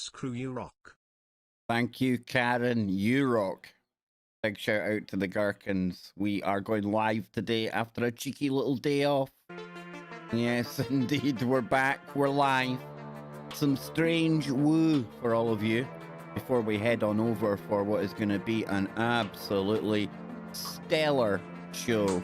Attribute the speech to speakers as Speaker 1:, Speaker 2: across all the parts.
Speaker 1: KBS crew, you rock.
Speaker 2: Thank you, Karen. You rock. Big shout out to the Gherkins. We are going live today after a cheeky little day off. Yes, indeed. We're back. We're live. Some strange woo for all of you before we head on over for what is going to be an absolutely stellar show.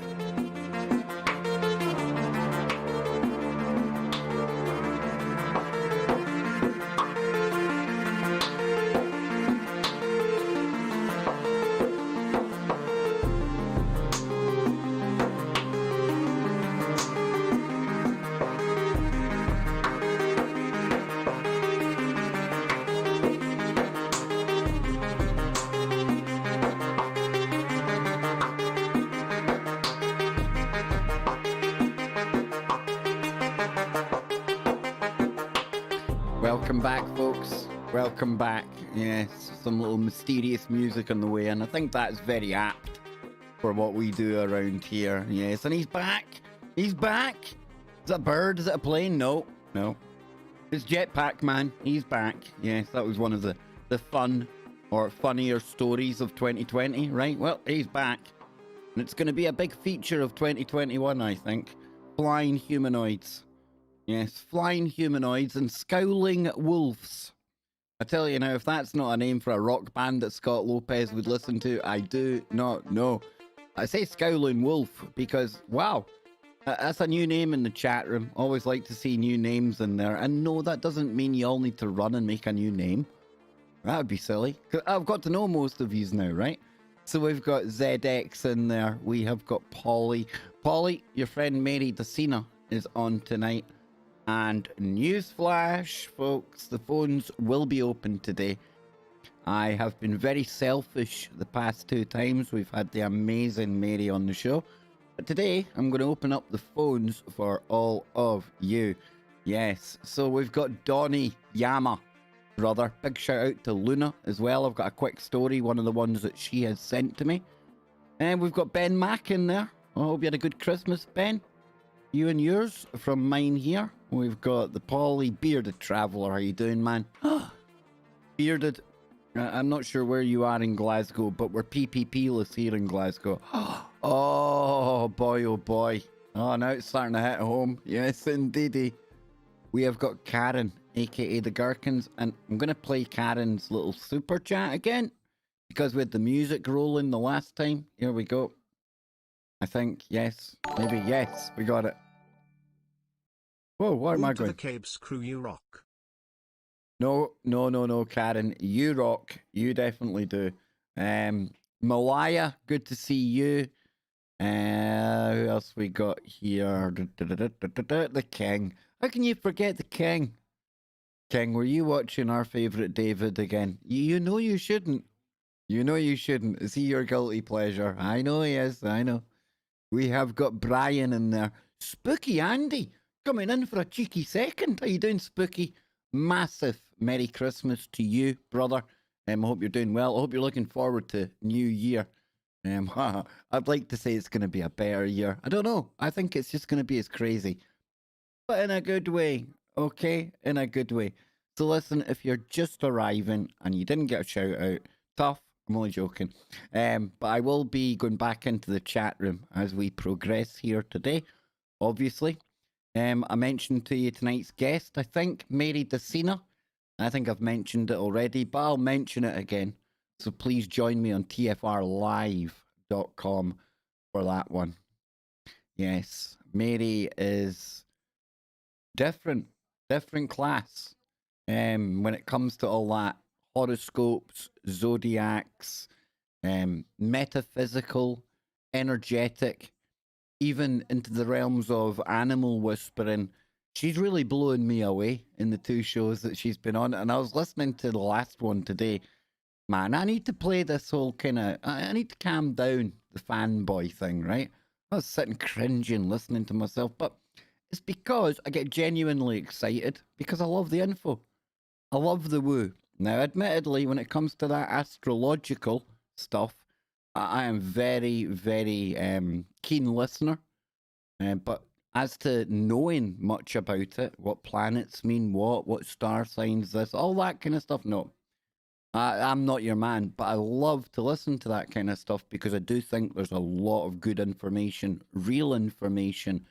Speaker 2: Welcome back, folks. Welcome back. Yes, some little mysterious music on the way, and I think that's very apt for what we do around here. Yes, and he's back. He's back. Is that a bird? Is it a plane? No, no. It's Jetpack, man. He's back. Yes, that was one of the fun or funnier stories of 2020, right? Well, he's back. And it's going to be a big feature of 2021, I think. Flying humanoids. Yes, flying humanoids and scowling wolves. I tell you now, if that's not a name for a rock band that Scott Lopez would listen to, I do not know. I say scowling wolf because, wow, that's a new name in the chat room. Always like to see new names in there. And no, that doesn't mean you all need to run and make a new name. That would be silly. I've got to know most of yous now, right? So we've got ZX in there. We have got Polly. Polly, your friend Mary Dusina is on tonight. And newsflash, folks, the phones will be open today. I have been very selfish the past two times. We've had the amazing Mary on the show. But today, I'm going to open up the phones for all of you. Yes, so we've got Donnie Yama, brother. Big shout out to Luna as well. I've got a quick story, one of the ones that she has sent to me. And we've got Ben Mack in there. I hope you had a good Christmas, Ben. You and yours from mine here. We've got the Polly Bearded Traveller. How you doing, man? Bearded. I'm not sure where you are in Glasgow, but we're PPP-less here in Glasgow. Oh, boy, oh, boy. Oh, now it's starting to hit home. Yes, indeedy. We have got Karen, a.k.a. the Gherkins, and I'm going to play Karen's little super chat again because we had the music rolling the last time. Here we go. I think, yes. Maybe, yes. We got it. Whoa, where am I going?
Speaker 1: The KBS crew, you rock.
Speaker 2: No, Karen. You rock. You definitely do. Malaya, good to see you. Who else we got here? The King. How can you forget the King? King, were you watching our favourite David again? You know you shouldn't. You know you shouldn't. Is he your guilty pleasure? I know he is. I know. We have got Brian in there. Spooky Andy coming in for a cheeky second. How you doing, Spooky? Massive Merry Christmas to you, brother. I hope you're doing well. I hope you're looking forward to New Year. I'd like to say it's going to be a better year. I don't know. I think it's just going to be as crazy. But in a good way. Okay? In a good way. So listen, if you're just arriving and you didn't get a shout out, tough. I'm only joking. But I will be going back into the chat room as we progress here today, obviously. I mentioned to you tonight's guest, I think, Mary Dusina. I think I've mentioned it already, but I'll mention it again. So please join me on tfrlive.com for that one. Yes, Mary is different class when it comes to all that. Horoscopes, zodiacs, metaphysical, energetic, even into the realms of animal whispering. She's really blowing me away in the two shows that she's been on. And I was listening to the last one today. Man, I need to play this whole kind of... I need to calm down the fanboy thing, right? I was sitting cringing, listening to myself. But it's because I get genuinely excited because I love the info. I love the woo. Now, admittedly, when it comes to that astrological stuff, I am very, very keen listener. But as to knowing much about it, what planets mean what star signs this, all that kind of stuff, no. I'm not your man, but I love to listen to that kind of stuff because I do think there's a lot of good information, real information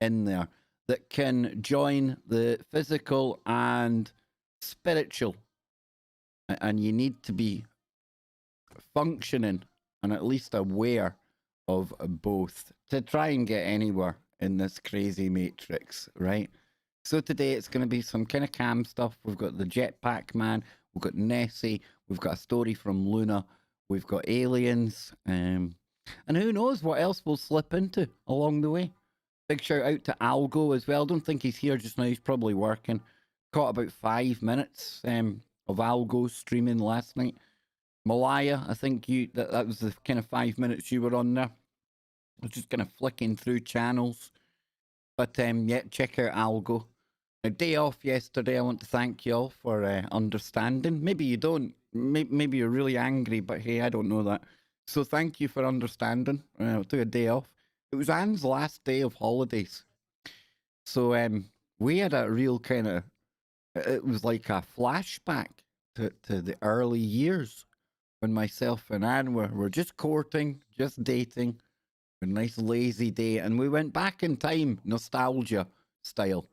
Speaker 2: in there that can join the physical and spiritual. And you need to be functioning and at least aware of both to try and get anywhere in this crazy matrix, right? So today it's going to be some kind of cam stuff. We've got the Jetpack Man, we've got Nessie, we've got a story from Luna, we've got aliens, and who knows what else we'll slip into along the way. Big shout out to Algo as well. Don't think he's here just now, he's probably working. Caught about 5 minutes of Algo streaming last night. Malaya, I think that was the kind of 5 minutes you were on there. I was just kind of flicking through channels. But yeah, check out Algo. A day off yesterday. I want to thank you all for understanding. Maybe you don't. Maybe you're really angry, but hey, I don't know that. So thank you for understanding. I took a day off. It was Anne's last day of holidays. So we had a real kind of, it was like a flashback to the early years when myself and Anne were just courting, just dating. A nice lazy day, and we went back in time, nostalgia style.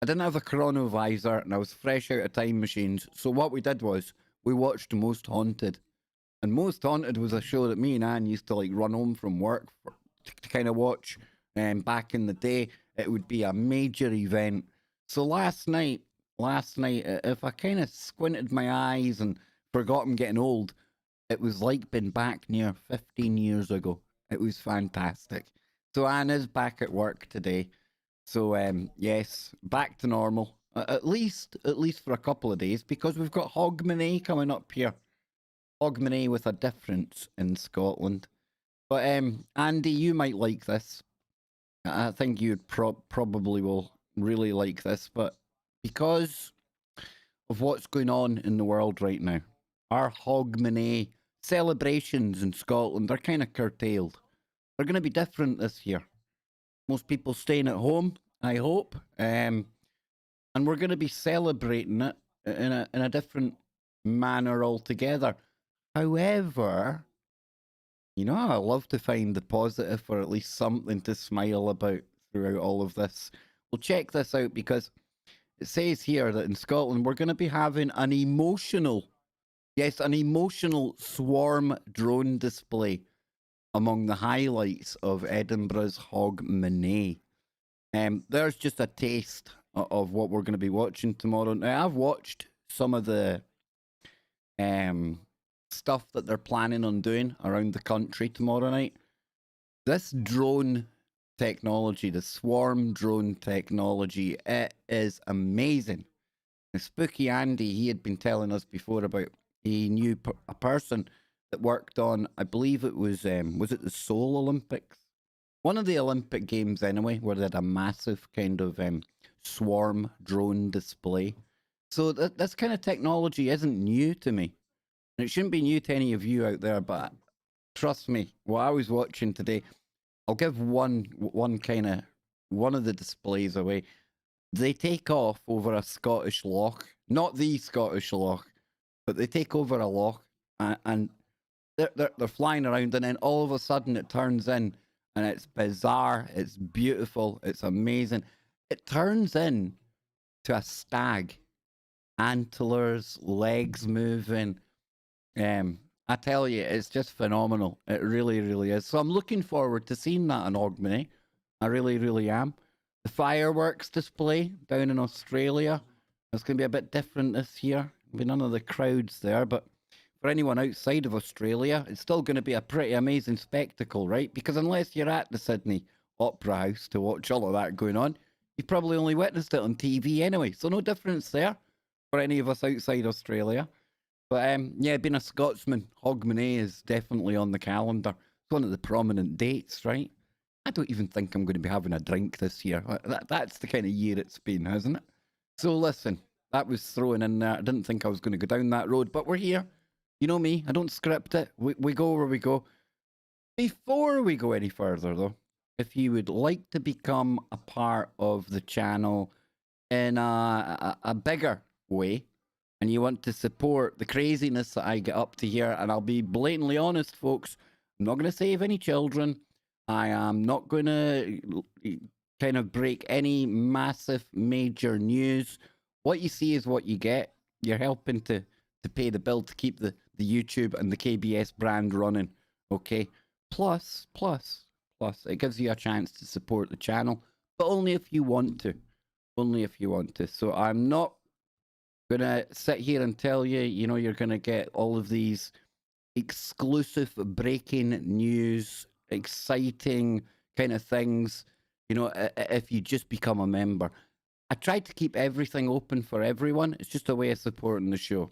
Speaker 2: I didn't have a chronovisor, and I was fresh out of time machines. So what we did was we watched Most Haunted, and Most Haunted was a show that me and Anne used to like run home from work to kind of watch. And back in the day, it would be a major event. So last night, if I kind of squinted my eyes and forgot I'm getting old, it was like being back near 15 years ago. It was fantastic. So Anna's back at work today. So yes, back to normal. At least for a couple of days, because we've got Hogmanay coming up here. Hogmanay with a difference in Scotland. But Andy, you might like this. I think you probably will really like this. But because of what's going on in the world right now, our Hogmanay celebrations in Scotland are kind of curtailed. They're going to be different this year. Most people staying at home, I hope, and we're going to be celebrating it in a different manner altogether. However, you know, I love to find the positive or at least something to smile about throughout all of this. We'll check this out because it says here that in Scotland we're going to be having an emotional swarm drone display among the highlights of Edinburgh's Hogmanay. There's just a taste of what we're going to be watching tomorrow. Now, I've watched some of the stuff that they're planning on doing around the country tomorrow night. This drone technology, the swarm drone technology, it is amazing. Spooky Andy, he had been telling us before about he knew a person that worked on, I believe it was it the Seoul Olympics? One of the Olympic Games anyway, where they had a massive kind of swarm drone display. So this kind of technology isn't new to me. And it shouldn't be new to any of you out there, but trust me, what I was watching today, I'll give one of the displays away. They take off over a Scottish loch, not the Scottish loch, but they take over a loch and they're flying around, and then all of a sudden it turns in, and it's bizarre, it's beautiful, it's amazing. It turns in to a stag, antlers, legs moving. I tell you, it's just phenomenal. It really, really is. So I'm looking forward to seeing that in Hogmanay. I really, really am. The fireworks display down in Australia, it's going to be a bit different this year. There'll be none of the crowds there, but for anyone outside of Australia, it's still going to be a pretty amazing spectacle, right? Because unless you're at the Sydney Opera House to watch all of that going on, you've probably only witnessed it on TV anyway. So no difference there for any of us outside Australia. But yeah, being a Scotsman, Hogmanay is definitely on the calendar. It's one of the prominent dates, right? I don't even think I'm going to be having a drink this year. That's the kind of year it's been, hasn't it? So listen, that was thrown in there. I didn't think I was going to go down that road, but we're here. You know me, I don't script it. We go where we go. Before we go any further, though, if you would like to become a part of the channel in a bigger way, and you want to support the craziness that I get up to here, and I'll be blatantly honest, folks, I'm not going to save any children. I am not going to kind of break any massive major news. What you see is what you get. You're helping to pay the bill to keep the YouTube and the KBS brand running, okay? Plus, it gives you a chance to support the channel, but only if you want to. Only if you want to. So I'm not gonna sit here and tell you, you know, you're gonna get all of these exclusive breaking news, exciting kind of things, you know, if you just become a member. I tried to keep everything open for everyone. It's just a way of supporting the show.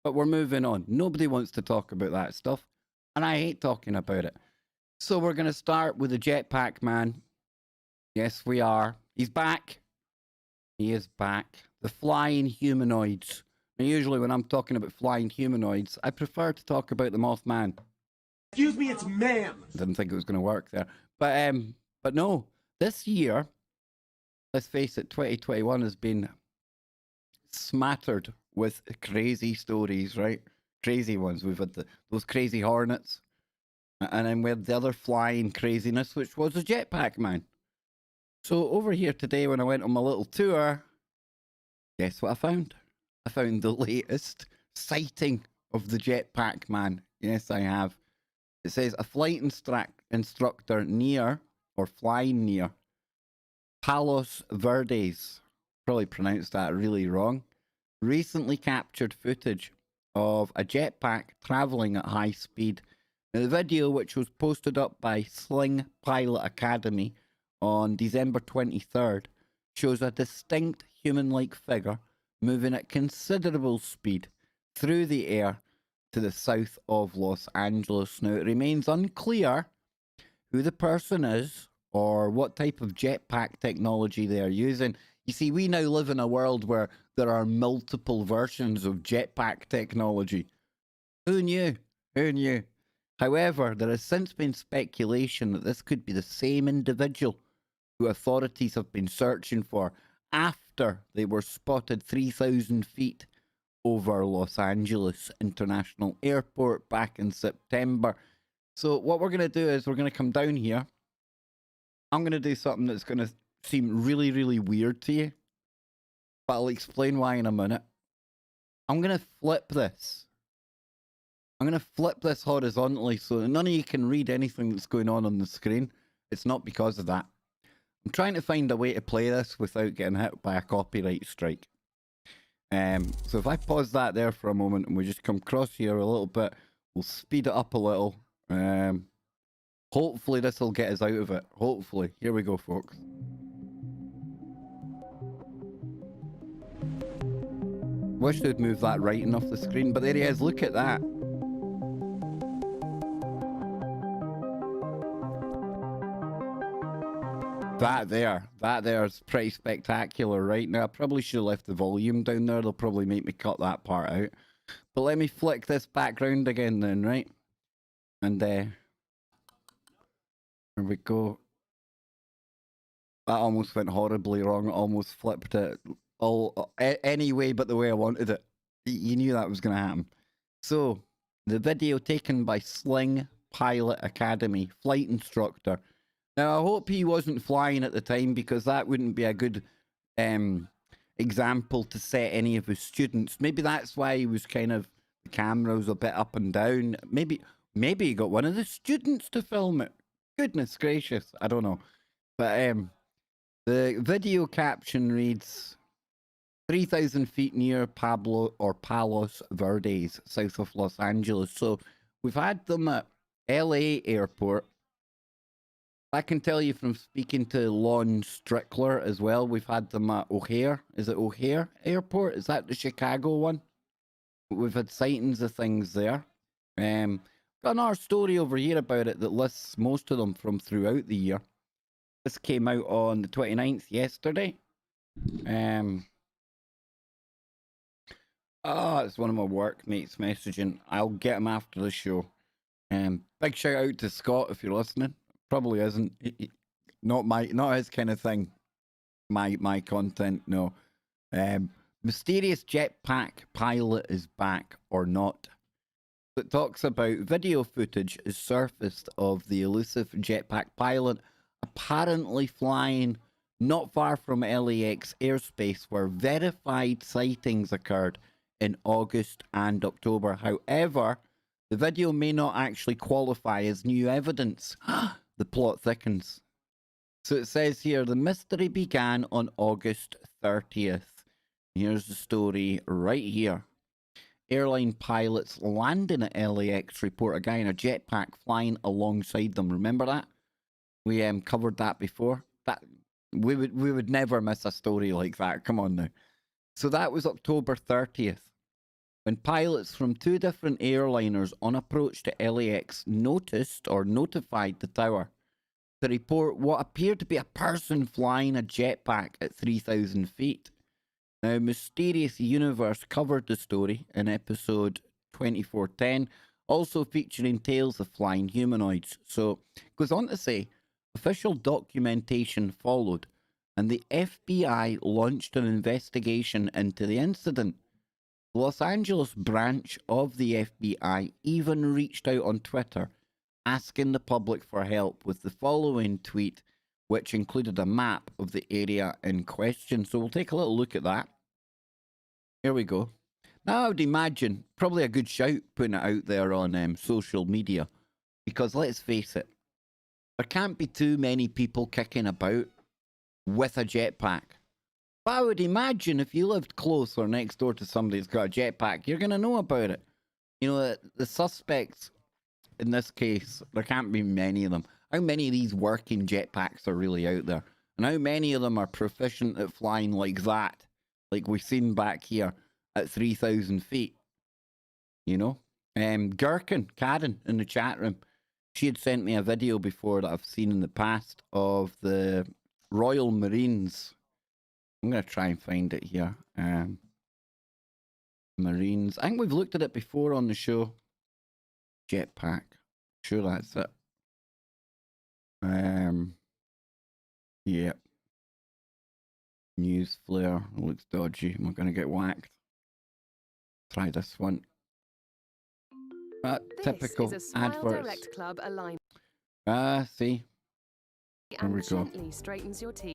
Speaker 2: But we're moving on. Nobody wants to talk about that stuff, and I hate talking about it. So we're going to start with the Jetpack Man. Yes, we are. He's back. He is back. The flying humanoids. Now, usually when I'm talking about flying humanoids, I prefer to talk about the Mothman.
Speaker 3: Excuse me, it's ma'am.
Speaker 2: Didn't think it was going to work there. But no, this year, let's face it, 2021 has been smattered with crazy stories, right? Crazy ones. We've had those crazy hornets. And then we had the other flying craziness, which was the Jetpack Man. So over here today, when I went on my little tour, guess what I found? I found the latest sighting of the Jetpack Man. Yes, I have. It says a flight instructor near, or flying near, Palos Verdes, probably pronounced that really wrong, recently captured footage of a jetpack traveling at high speed. Now, the video, which was posted up by Sling Pilot Academy on December 23rd, shows a distinct human-like figure moving at considerable speed through the air to the south of Los Angeles. Now, it remains unclear who the person is or what type of jetpack technology they are using. You see, we now live in a world where there are multiple versions of jetpack technology. Who knew? Who knew? However, there has since been speculation that this could be the same individual who authorities have been searching for after they were spotted 3,000 feet over Los Angeles International Airport back in September. So what we're going to do is we're going to come down here. I'm going to do something that's going to seem really, really weird to you, but I'll explain why in a minute. I'm going to flip this. I'm going to flip this horizontally so that none of you can read anything that's going on the screen. It's not because of that. I'm trying to find a way to play this without getting hit by a copyright strike. So if I pause that there for a moment and we just come across here a little bit, we'll speed it up a little. Hopefully this will get us out of it. Hopefully. Here we go, folks. Wish they'd move that writing off the screen, but there he is. Look at that. That there is pretty spectacular right now. I probably should have left the volume down there. They'll probably make me cut that part out. But let me flick this background again then, right? And here we go. That almost went horribly wrong. It almost flipped it all any way but the way I wanted it. You knew that was going to happen. So, the video taken by Sling Pilot Academy, flight instructor. Now, I hope he wasn't flying at the time because that wouldn't be a good example to set any of his students. Maybe that's why he was kind of, the camera was a bit up and down. Maybe he got one of the students to film it. Goodness gracious, I don't know. But the video caption reads, 3,000 feet near Palos Verdes, south of Los Angeles. So we've had them at LA Airport. I can tell you from speaking to Lon Strickler as well, we've had them at O'Hare. Is it O'Hare Airport? Is that the Chicago one? We've had sightings of things there. Got another story over here about it that lists most of them from throughout the year. This came out on the 29th yesterday. It's one of my workmates messaging. I'll get him after the show. Big shout out to Scott if you're listening. Probably isn't. not his kind of thing. My content, no. Mysterious jetpack pilot is back or not. It talks about video footage is surfaced of the elusive jetpack pilot apparently flying not far from LAX airspace where verified sightings occurred in August and October. However, the video may not actually qualify as new evidence. The plot thickens. So it says here, the mystery began on August 30th. Here's the story right here. Airline pilots landing at LAX report a guy in a jetpack flying alongside them. Remember that? We covered that before. That we would never miss a story like that. Come on now. So that was October 30th. When pilots from two different airliners on approach to LAX noticed or notified the tower to report what appeared to be a person flying a jetpack at 3,000 feet. Now, Mysterious Universe covered the story in episode 2410, also featuring tales of flying humanoids. So, it goes on to say, official documentation followed, and the FBI launched an investigation into the incident. The Los Angeles branch of the FBI even reached out on Twitter, asking the public for help with the following tweet, which included a map of the area in question. So we'll take a little look at that. Here we go. Now I would imagine probably a good shout putting it out there on social media, because let's face it, there can't be too many people kicking about with a jetpack. But I would imagine if you lived close or next door to somebody that's got a jetpack, you're going to know about it. You know, the suspects in this case, there can't be many of them. How many of these working jetpacks are really out there? And how many of them are proficient at flying like that? Like we've seen back here at 3,000 feet. You know? Gherkin, Karen, in the chat room, she had sent me a video before that I've seen in the past of the Royal Marines. I'm going to try and find it here. Marines. I think we've looked at it before on the show. Jetpack. Sure, that's it. Yep. News flare. Looks dodgy. Am I going to get whacked? Try this one. Typical
Speaker 4: is a Smile
Speaker 2: adverts.
Speaker 4: Direct Club aligned.
Speaker 2: See. There we
Speaker 4: And
Speaker 2: go.
Speaker 4: gently straightens your teeth.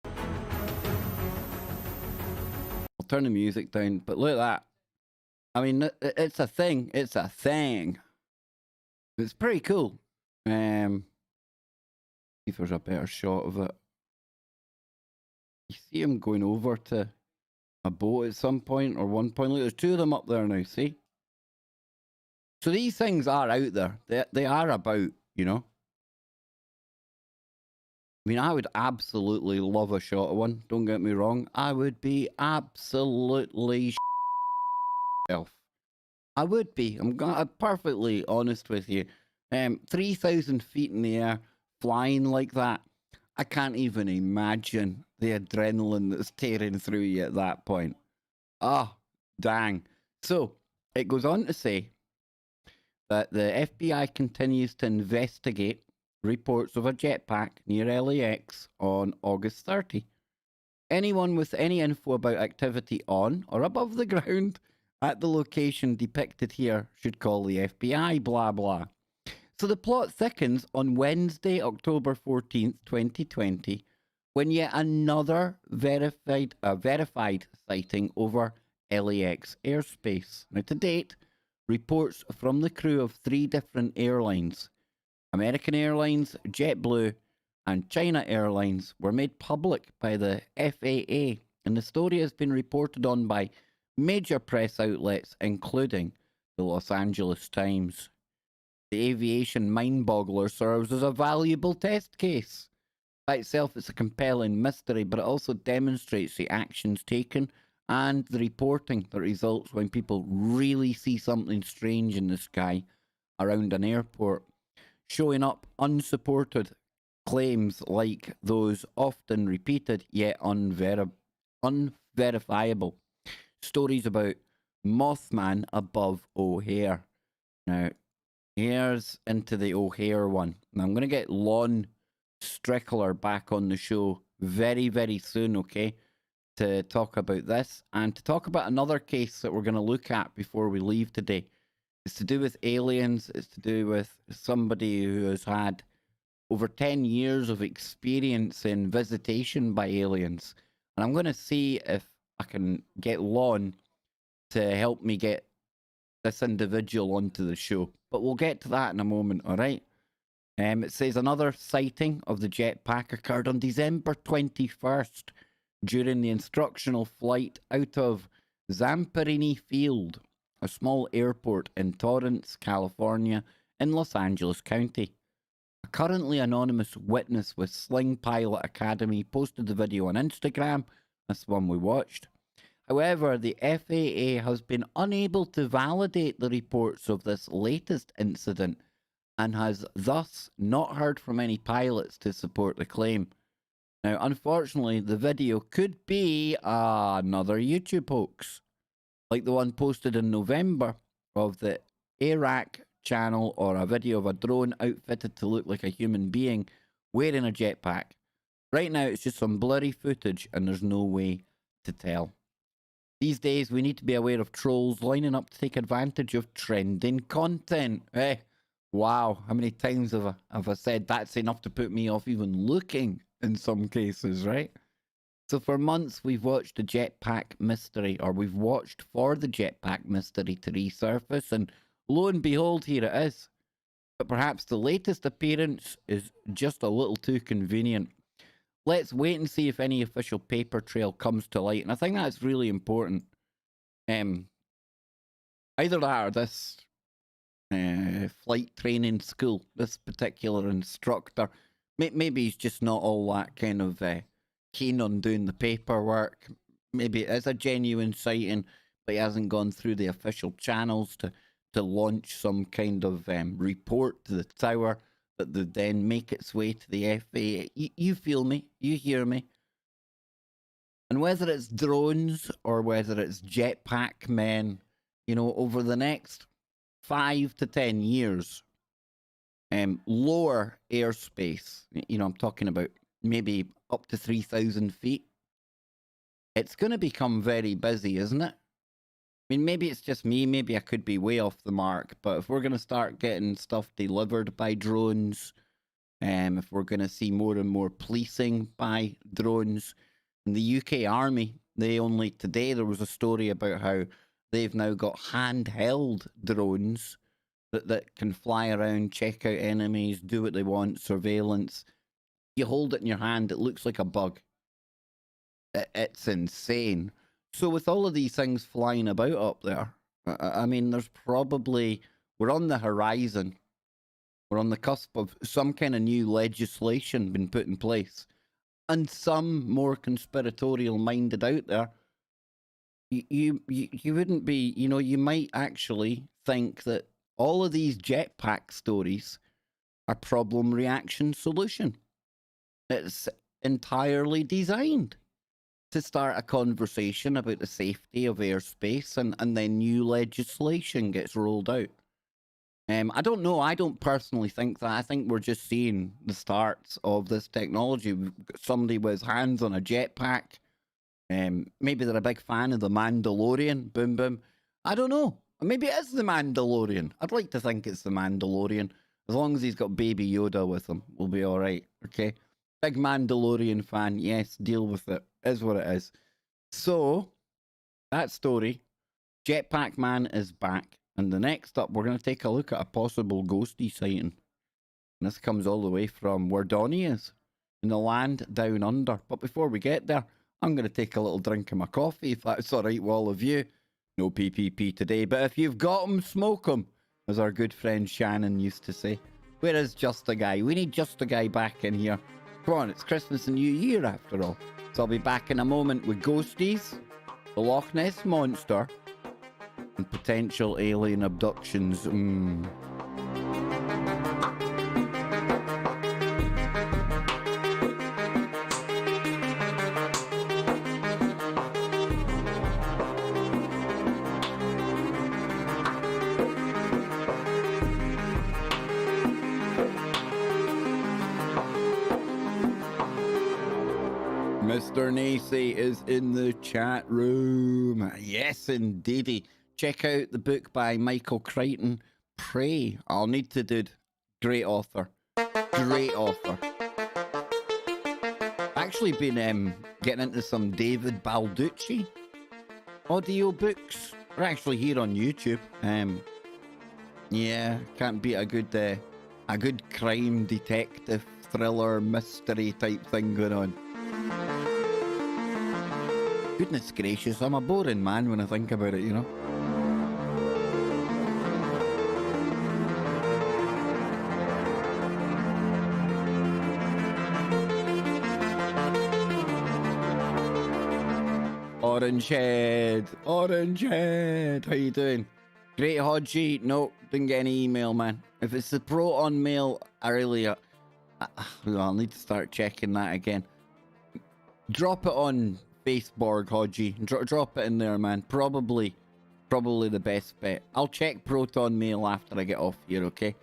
Speaker 2: I'll turn the music down, but look at that. I mean, it's a thing. It's a thing. It's pretty cool. See if there's a better shot of it. You see him going over to a boat at some point or one point. Look, there's two of them up there now, see? So these things are out there. They are about, you know? I mean, I would absolutely love a shot of one. Don't get me wrong. I would be absolutely I would be. I'm perfectly honest with you. 3,000 feet in the air, flying like that. I can't even imagine the adrenaline that's tearing through you at that point. Oh, dang. So, it goes on to say that the FBI continues to investigate reports of a jetpack near LAX on August 30. Anyone with any info about activity on or above the ground at the location depicted here should call the FBI, blah, blah. So the plot thickens on Wednesday, October 14th, 2020, when yet another verified sighting over LAX airspace. Now, to date, reports from the crew of 3 different airlines, American Airlines, JetBlue, and China Airlines, were made public by the FAA, and the story has been reported on by major press outlets, including the Los Angeles Times. The aviation mind-boggler serves as a valuable test case. By itself, it's a compelling mystery, but it also demonstrates the actions taken and the reporting that results when people really see something strange in the sky around an airport. Showing up unsupported claims like those often repeated yet unverifiable. Stories about Mothman above O'Hare. Now, Here's into the O'Hare one. And I'm going to get Lon Strickler back on the show very, very soon, okay? To talk about this and to talk about another case that we're going to look at before we leave today. It's to do with aliens. It's to do with somebody who has had over 10 years of experience in visitation by aliens. And I'm going to see if I can get Lon to help me get this individual onto the show. But we'll get to that in a moment, all right? It says another sighting of the Jetpack occurred on December 21st during the instructional flight out of Zamperini Field, a small airport in Torrance, California, in Los Angeles County. A currently anonymous witness with Sling Pilot Academy posted the video on Instagram. That's the one we watched. However, the FAA has been unable to validate the reports of this latest incident and has thus not heard from any pilots to support the claim. Now, unfortunately, the video could be another YouTube hoax, like the one posted in November of the Iraq channel, or a video of a drone outfitted to look like a human being wearing a jetpack. Right now, it's just some blurry footage and there's no way to tell. These days, we need to be aware of trolls lining up to take advantage of trending content. Wow, how many times have I said that's enough to put me off even looking in some cases, right? So for months, we've watched the Jetpack mystery, or we've watched for the Jetpack mystery to resurface, and lo and behold, here it is. But perhaps the latest appearance is just a little too convenient. Let's wait and see if any official paper trail comes to light. And I think that's really important. Either that or this flight training school, this particular instructor, maybe he's just not all that kind of keen on doing the paperwork. Maybe it is a genuine sighting, but he hasn't gone through the official channels to launch some kind of report to the tower that would then make its way to the FAA. You feel me? You hear me? And whether it's drones or whether it's jetpack men, you know, over the next 5 to 10 years, lower airspace, you know, I'm talking about maybe up to 3,000 feet, it's going to become very busy, isn't it? I mean, maybe it's just me, maybe I could be way off the mark, but if we're going to start getting stuff delivered by drones, if we're going to see more and more policing by drones, in the UK Army, today there was a story about how they've now got handheld drones that can fly around, check out enemies, do what they want, surveillance. You hold it in your hand, it looks like a bug. It's insane. So with all of these things flying about up there, I mean, we're on the horizon. We're on the cusp of some kind of new legislation being put in place. And some more conspiratorial minded out there, you wouldn't be, you know, you might actually think that all of these jetpack stories are problem reaction solution. It's entirely designed to start a conversation about the safety of airspace, and then new legislation gets rolled out. I don't know. I don't personally think that. I think we're just seeing the starts of this technology. We've got somebody with his hands on a jetpack. Maybe they're a big fan of The Mandalorian. Boom, boom. I don't know. Maybe it is The Mandalorian. I'd like to think it's The Mandalorian. As long as he's got Baby Yoda with him, we'll be all right. Okay? Big Mandalorian fan. Yes, deal with it. Is what it is. So, that story, Jetpack Man is back. And the next up, we're going to take a look at a possible ghosty sighting. And this comes all the way from where Donnie is, in the land down under. But before we get there, I'm going to take a little drink of my coffee, if that's all right with all of you. No PPP today, but if you've got 'em, smoke 'em, as our good friend Shannon used to say. Where is Just a Guy? We need Just a Guy back in here. Come on, it's Christmas and New Year after all. So I'll be back in a moment with ghosties, the Loch Ness Monster, and potential alien abductions. Mr. Nessie is in the chat room. Yes, indeedy. Check out the book by Michael Crichton, Pray. I'll need to do it. Great author. Great author. Actually been getting into some David Balducci audio books. They're actually here on YouTube. Yeah, can't beat a good crime detective thriller mystery type thing going on. Goodness gracious, I'm a boring man when I think about it, you know. Orange Head, how you doing? Great Hodgie, no, didn't get any email, man. If it's the Proton mail earlier, I'll need to start checking that again. Drop it on Facebook, Hodgie. Drop it in there, man. Probably the best bet. I'll check Proton mail after I get off here, okay?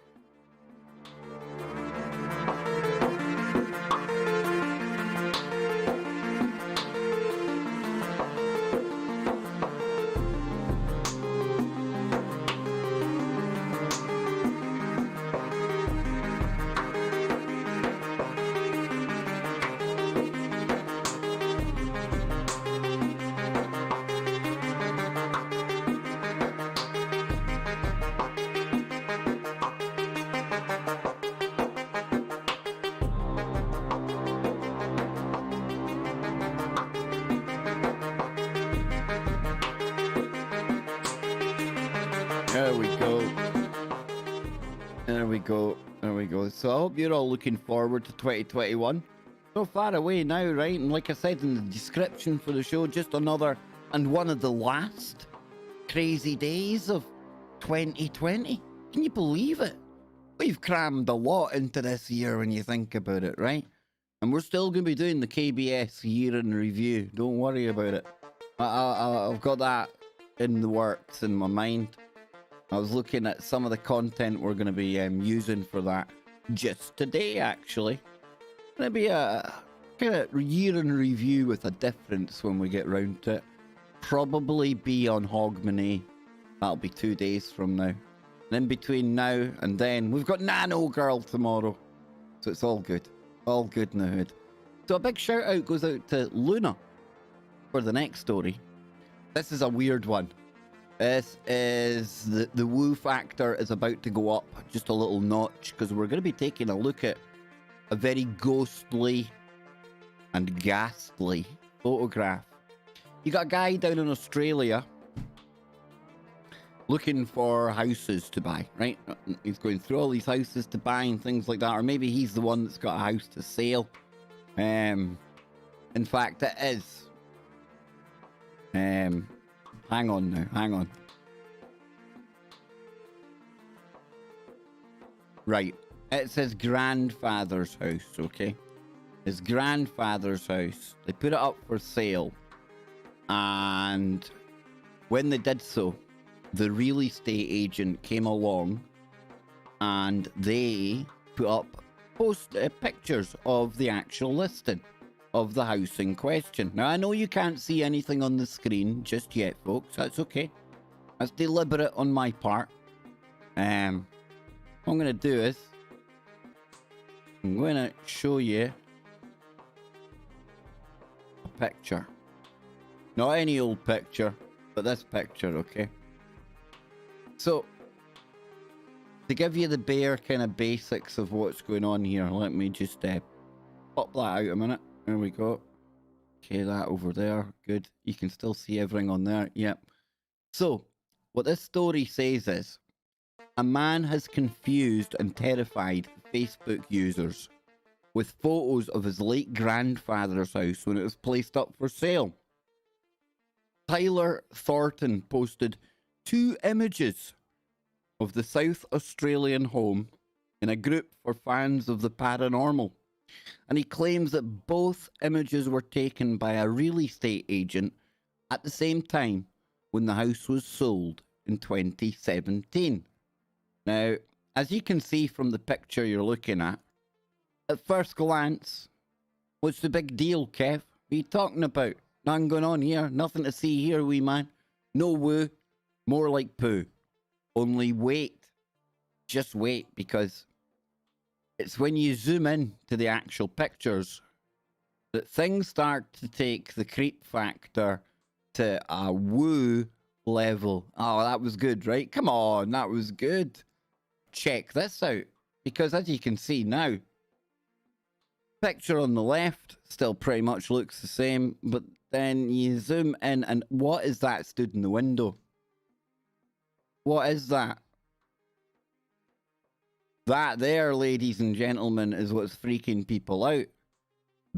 Speaker 2: There we go. So I hope you're all looking forward to 2021. So far away now, right? And like I said in the description for the show, just another and one of the last crazy days of 2020. Can you believe it? We've crammed a lot into this year when you think about it, right? And we're still going to be doing the KBS year in review. Don't worry about it. I've got that in the works in my mind. I was looking at some of the content we're going to be using for that just today, actually. Going to be a kind of year in review with a difference when we get round to it. Probably be on Hogmanay. That'll be 2 days from now. And in between now and then, we've got Nano Girl tomorrow. So it's all good. All good in the hood. So a big shout out goes out to Luna for the next story. This is a weird one. This is the woo factor is about to go up just a little notch because we're going to be taking a look at a very ghostly and ghastly photograph. You got a guy down in Australia looking for houses to buy, right? He's going through all these houses to buy and things like that, or maybe he's the one that's got a house to sale. In fact, it is. Hang on now, hang on. Right, it's his grandfather's house, okay? His grandfather's house. They put it up for sale. And when they did so, the real estate agent came along and they put up pictures of the actual listing of the house in question. Now, I know you can't see anything on the screen just yet, folks. That's okay. That's deliberate on my part. What I'm going to do is I'm going to show you a picture. Not any old picture, but this picture, okay? So, to give you the bare kind of basics of what's going on here, let me just pop that out a minute. There we go. Okay, that over there. Good. You can still see everything on there. Yep. So, what this story says is, a man has confused and terrified Facebook users with photos of his late grandfather's house when it was placed up for sale. Tyler Thornton posted 2 images of the South Australian home in a group for fans of the paranormal. And he claims that both images were taken by a real estate agent at the same time when the house was sold in 2017. Now, as you can see from the picture you're looking at first glance, what's the big deal, Kev? What are you talking about? Nothing going on here. Nothing to see here, wee man. No woo. More like poo. Only wait. Just wait, because it's when you zoom in to the actual pictures that things start to take the creep factor to a woo level. Oh, that was good, right? Come on, that was good. Check this out, because as you can see now, picture on the left still pretty much looks the same, but then you zoom in and what is that stood in the window? What is that? That there, ladies and gentlemen, is what's freaking people out,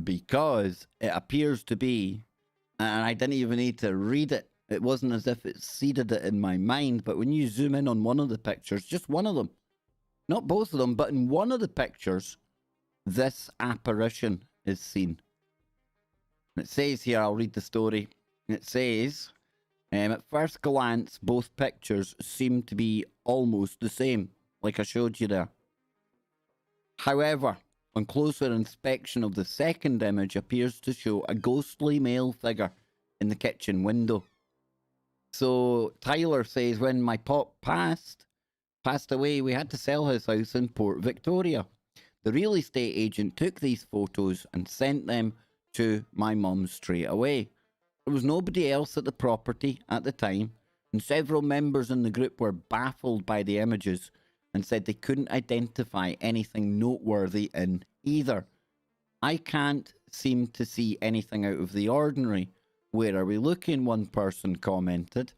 Speaker 2: because it appears to be, and I didn't even need to read it. It wasn't as if it seeded it in my mind, but when you zoom in on one of the pictures, just one of them, not both of them, but in one of the pictures, this apparition is seen. And it says here, I'll read the story. It says, at first glance, both pictures seem to be almost the same, like I showed you there. However, on closer inspection of the second image appears to show a ghostly male figure in the kitchen window. So Tyler says, when my pop passed away, we had to sell his house in Port Victoria. The real estate agent took these photos and sent them to my mum straight away. There was nobody else at the property at the time, and several members in the group were baffled by the images and said they couldn't identify anything noteworthy in either. I can't seem to see anything out of the ordinary. Where are we looking? One person commented.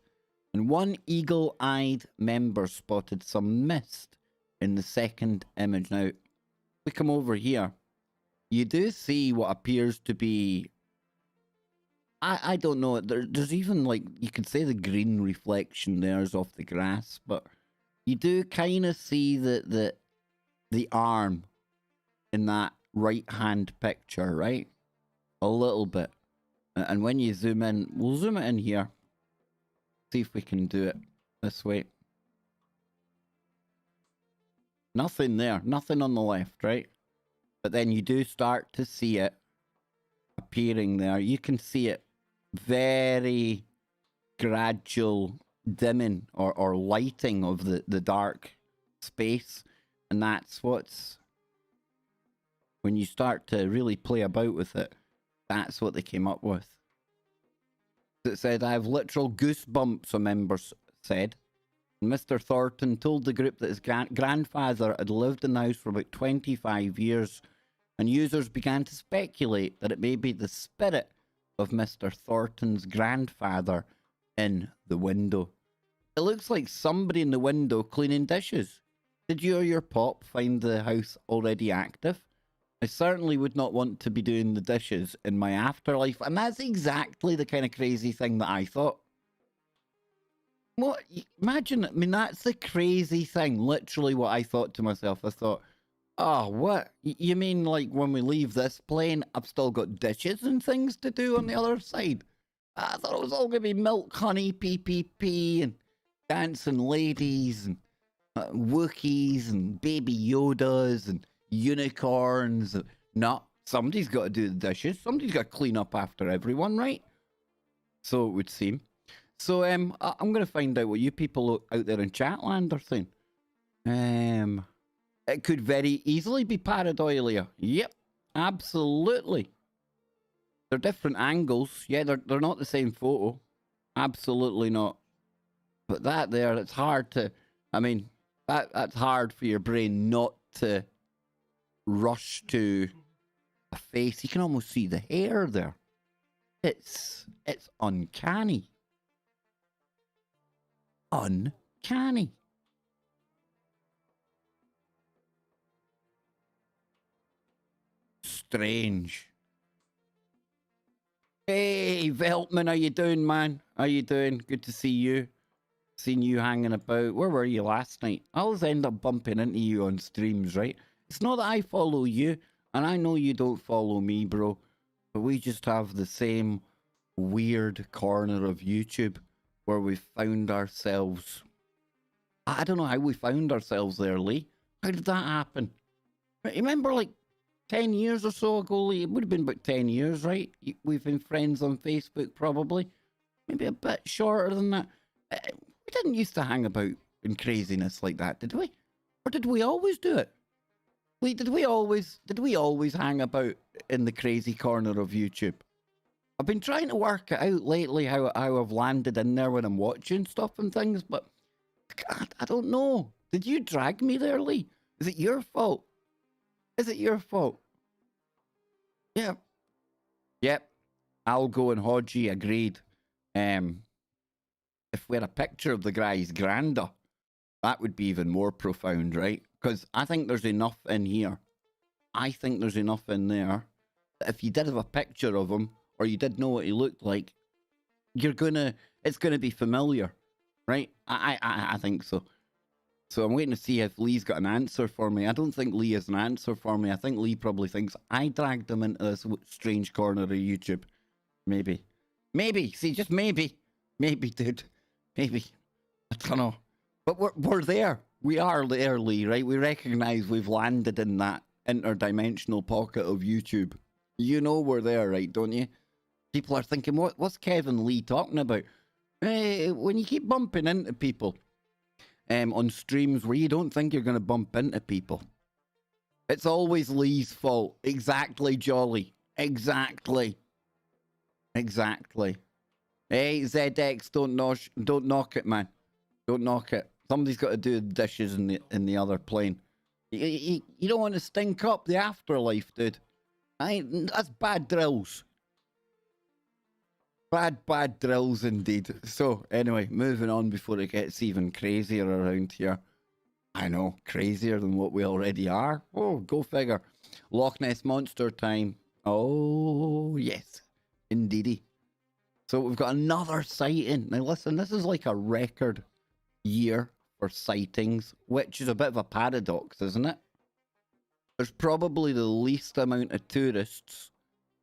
Speaker 2: And one eagle-eyed member spotted some mist in the second image. Now, we come over here. You do see what appears to be... I don't know. There's even, like, you could say the green reflection there's off the grass, but you do kind of see the arm in that right-hand picture, right? A little bit. And when you zoom in, we'll zoom it in here. See if we can do it this way. Nothing there. Nothing on the left, right? But then you do start to see it appearing there. You can see it very gradual dimming or lighting of the dark space. And that's what's... when you start to really play about with it, that's what they came up with. It said, I have literal goosebumps, a member said. Mr. Thornton told the group that his grandfather had lived in the house for about 25 years, and users began to speculate that it may be the spirit of Mr. Thornton's grandfather in the window. It looks like somebody in the window cleaning dishes. Did you or your pop find the house already active? I certainly would not want to be doing the dishes in my afterlife, and that's exactly the kind of crazy thing that I thought. What? Imagine, I mean, that's the crazy thing, literally what I thought to myself. I thought, oh, what? You mean like when we leave this plane, I've still got dishes and things to do on the other side? I thought it was all going to be milk, honey, PPP, and dancing ladies, and Wookiees, and baby Yodas, and unicorns. No, somebody's got to do the dishes. Somebody's got to clean up after everyone, right? So it would seem. So I'm going to find out what you people out there in chatland are saying. It could very easily be pareidolia. Yep, absolutely. They're different angles. Yeah, they're not the same photo. Absolutely not. But that there, it's hard to... I mean, that's hard for your brain not to rush to a face. You can almost see the hair there. It's uncanny. Uncanny. Strange. Hey, Veltman, how you doing, man? How you doing? Good to see you. Seen you hanging about. Where were you last night? I always end up bumping into you on streams, right? It's not that I follow you, and I know you don't follow me, bro, but we just have the same weird corner of YouTube where we found ourselves. I don't know how we found ourselves there, Lee. How did that happen? Remember, like, 10 years or so ago, Lee. It would have been about 10 years, right? We've been friends on Facebook, probably. Maybe a bit shorter than that. We didn't used to hang about in craziness like that, did we? Or did we always do it? Lee, did we always hang about in the crazy corner of YouTube? I've been trying to work it out lately how I've landed in there when I'm watching stuff and things, but God, I don't know. Did you drag me there, Lee? Is it your fault? Is it your fault? Yeah. Yep. Algo and Hodgie agreed. If we had a picture of the guy's granda, that would be even more profound, right? Because I think there's enough in here. I think there's enough in there that if you did have a picture of him, or you did know what he looked like, it's gonna be familiar, right? I think so. So I'm waiting to see if Lee's got an answer for me. I don't think Lee has an answer for me. I think Lee probably thinks I dragged him into this strange corner of YouTube. Maybe. Maybe. See, just maybe. Maybe, dude. Maybe. I don't know. But we're there. We are there, Lee, right? We recognise we've landed in that interdimensional pocket of YouTube. You know we're there, right, don't you? People are thinking, what's Kevin Lee talking about? When you keep bumping into people on streams where you don't think you're going to bump into people, it's always Lee's fault. Exactly, Jolly. Exactly. Exactly. Hey, ZX, don't knock it, man. Don't knock it. Somebody's got to do the dishes in the other plane. You don't want to stink up the afterlife, dude. That's bad drills. Bad drills indeed. So, anyway, moving on before it gets even crazier around here. I know, crazier than what we already are. Oh, go figure. Loch Ness Monster time. Oh, yes. Indeedy. So we've got another sighting. Now listen, this is like a record year for sightings, which is a bit of a paradox, isn't it? There's probably the least amount of tourists,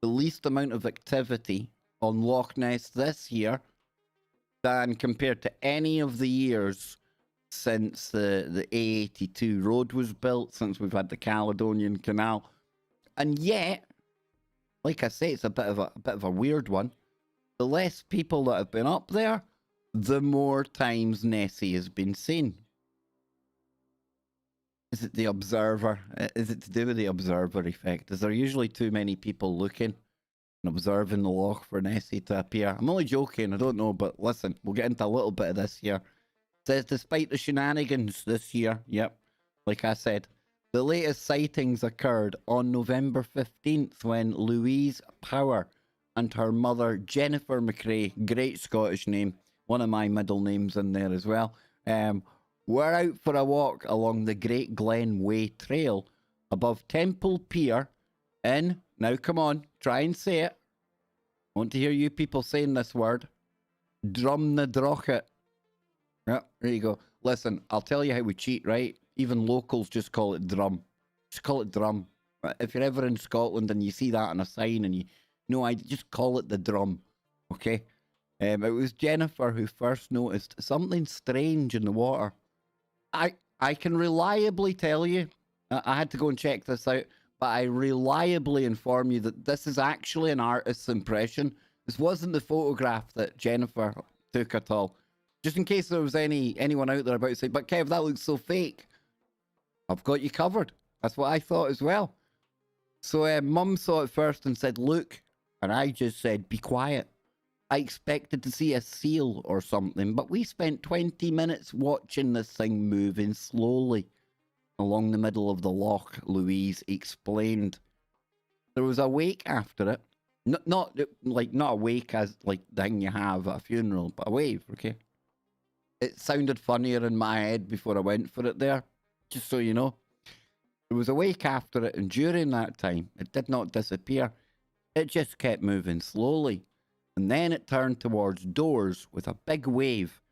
Speaker 2: the least amount of activity on Loch Ness this year than compared to any of the years since the A82 road was built, since we've had the Caledonian Canal. And yet, like I say, it's a bit of a weird one. The less people that have been up there, the more times Nessie has been seen. Is it the observer? Is it to do with the observer effect? Is there usually too many people looking and observing the loch for Nessie to appear? I'm only joking, I don't know, but listen, we'll get into a little bit of this here. It says, despite the shenanigans this year, yep, like I said, the latest sightings occurred on November 15th when Louise Power and her mother, Jennifer McRae, great Scottish name, one of my middle names in there as well, were out for a walk along the Great Glen Way Trail above Temple Pier in, now come on, try and say it. I want to hear you people saying this word. Drumnadrochit. Yeah, there you go. Listen, I'll tell you how we cheat, right? Even locals just call it drum. Just call it drum. If you're ever in Scotland and you see that on a sign and you know, I just call it the drum, okay? It was Jennifer who first noticed something strange in the water. I can reliably tell you, I had to go and check this out, but I reliably inform you that this is actually an artist's impression. This wasn't the photograph that Jennifer took at all. Just in case there was anyone out there about to say, but Kev, that looks so fake. I've got you covered. That's what I thought as well. So Mum saw it first and said, look, and I just said, be quiet. I expected to see a seal or something, but we spent 20 minutes watching this thing moving slowly along the middle of the loch, Louise explained. There was a wake after it. Not a wake as like the thing you have at a funeral, but a wave, okay? It sounded funnier in my head before I went for it there, just so you know. There was a wake after it, and during that time, it did not disappear. It just kept moving slowly. And then it turned towards doors with a big wave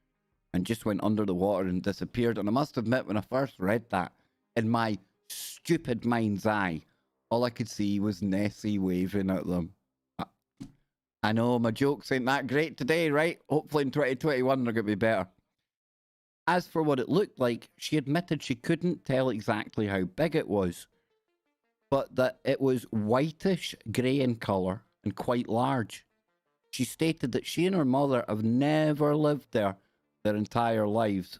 Speaker 2: and just went under the water and disappeared. And I must admit, when I first read that, in my stupid mind's eye, all I could see was Nessie waving at them. I know my jokes ain't that great today, right? Hopefully in 2021 they're going to be better. As for what it looked like, she admitted she couldn't tell exactly how big it was. but that it was whitish grey in colour and quite large. She stated that she and her mother have never lived there their entire lives,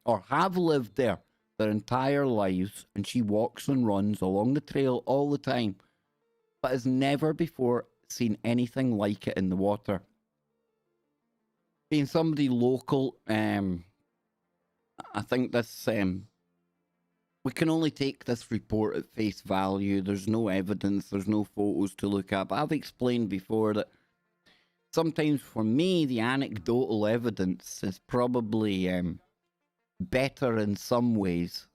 Speaker 2: or have lived there their entire lives, and she walks and runs along the trail all the time, but has never before seen anything like it in the water. Being somebody local, I think this, we can only take this report at face value. There's no evidence, there's no photos to look at, but I've explained before that sometimes for me, the anecdotal evidence is probably better in some ways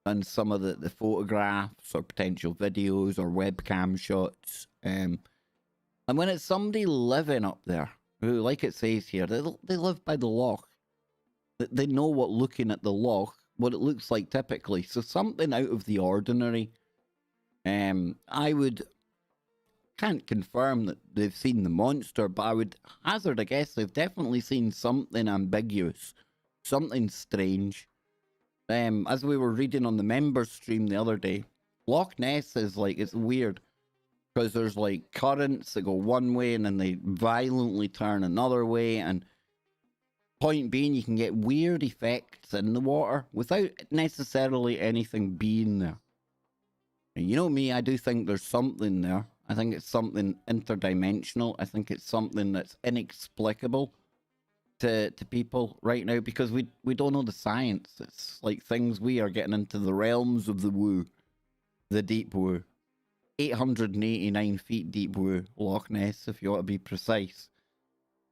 Speaker 2: than some of the photographs or potential videos or webcam shots. And when it's somebody living up there, who, like it says here, they live by the loch. They know what looking at the loch, what it looks like typically. So something out of the ordinary. Can't confirm that they've seen the monster, but I would hazard a guess they've definitely seen something ambiguous, something strange. As we were reading on the members stream the other day, Loch Ness is like, it's weird because there's like currents that go one way and then they violently turn another way, and point being, you can get weird effects in the water without necessarily anything being there. And you know me, I do think there's something there. I think it's something interdimensional. I think it's something that's inexplicable to people right now because we don't know the science. It's like things we are getting into the realms of the woo, the deep woo. 889 feet deep woo, Loch Ness, if you want to be precise.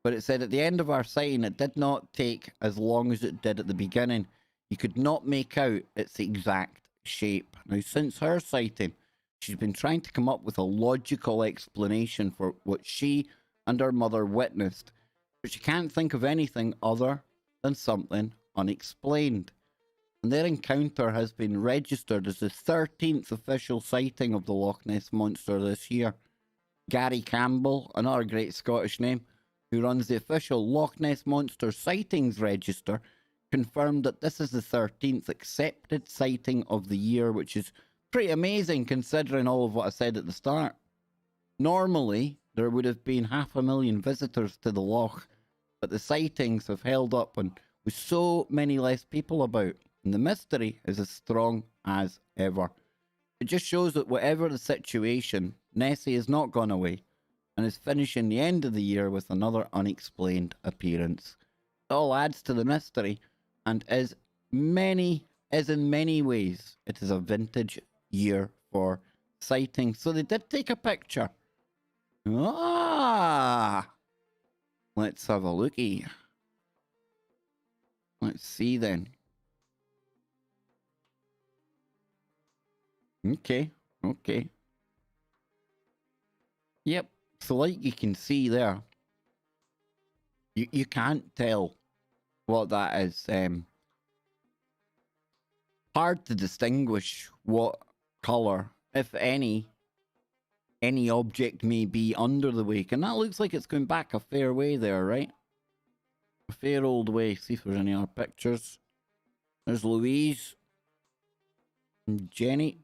Speaker 2: But it said at the end of our sighting, it did not take as long as it did at the beginning. You could not make out its exact shape. Now, since her sighting, she's been trying to come up with a logical explanation for what she and her mother witnessed, but she can't think of anything other than something unexplained. And their encounter has been registered as the 13th official sighting of the Loch Ness Monster this year. Gary Campbell, another great Scottish name, who runs the official Loch Ness Monster Sightings Register, confirmed that this is the 13th accepted sighting of the year, which is pretty amazing considering all of what I said at the start. Normally, there would have been 500,000 visitors to the loch, but the sightings have held up and with so many less people about, and the mystery is as strong as ever. It just shows that whatever the situation, Nessie has not gone away and is finishing the end of the year with another unexplained appearance. It all adds to the mystery and is in many ways, it is a vintage year for sightings. So they did take a picture. Let's have a looky. Let's see then. Okay. Yep. So like you can see there, you can't tell what that is. Hard to distinguish what colour, if any object may be under the wake. And that looks like it's going back a fair way there, right? A fair old way. See if there's any other pictures. There's Louise. And Jenny.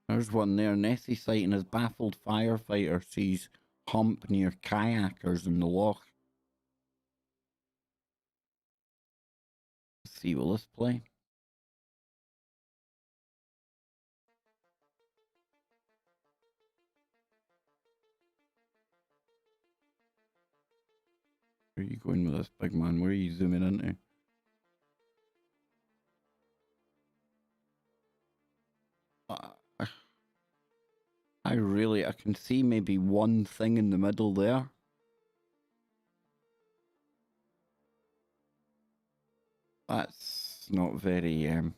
Speaker 2: There's one there. Nessie sighting as baffled firefighter sees hump near kayakers in the loch. Let's see, will this play? Where are you going with this, big man? Where are you zooming into? I can see maybe one thing in the middle there. That's not very, Now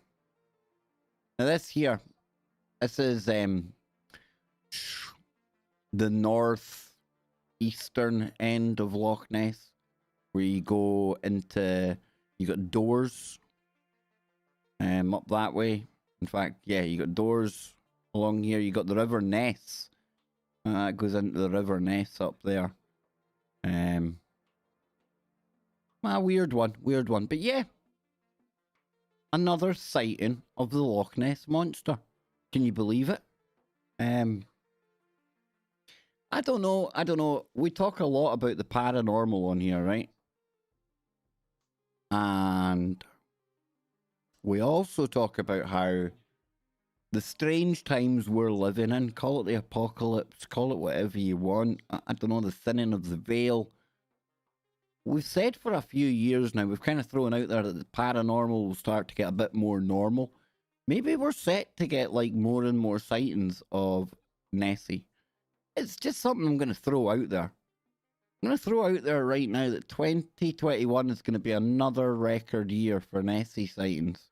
Speaker 2: this here, this is, the northeastern end of Loch Ness, where you go into, you got doors, up that way. In fact, yeah, you got doors along here. You got the River Ness. That goes into the River Ness up there. A weird one, weird one. But yeah, another sighting of the Loch Ness Monster. Can you believe it? I don't know. We talk a lot about the paranormal on here, right? And we also talk about how the strange times we're living in, call it the apocalypse, call it whatever you want. I don't know, the thinning of the veil. We've said for a few years now, we've kind of thrown out there that the paranormal will start to get a bit more normal. Maybe we're set to get like more and more sightings of Nessie. It's just something I'm going to throw out there. I'm going to throw out there right now that 2021 is going to be another record year for Nessie sightings.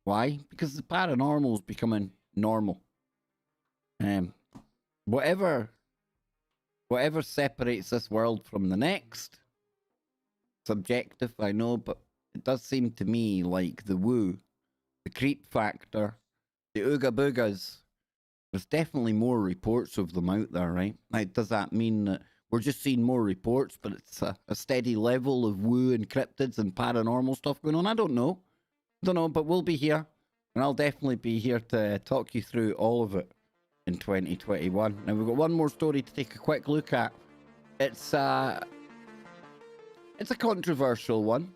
Speaker 2: Why? Because the paranormal is becoming normal. Whatever separates this world from the next, subjective, I know, but it does seem to me like the woo, the creep factor, the ooga boogas. There's definitely more reports of them out there, right? Like, does that mean that we're just seeing more reports, but it's a steady level of woo and cryptids and paranormal stuff going on? I don't know. But we'll be here, and I'll definitely be here to talk you through all of it in 2021. Now, we've got one more story to take a quick look at. It's a controversial one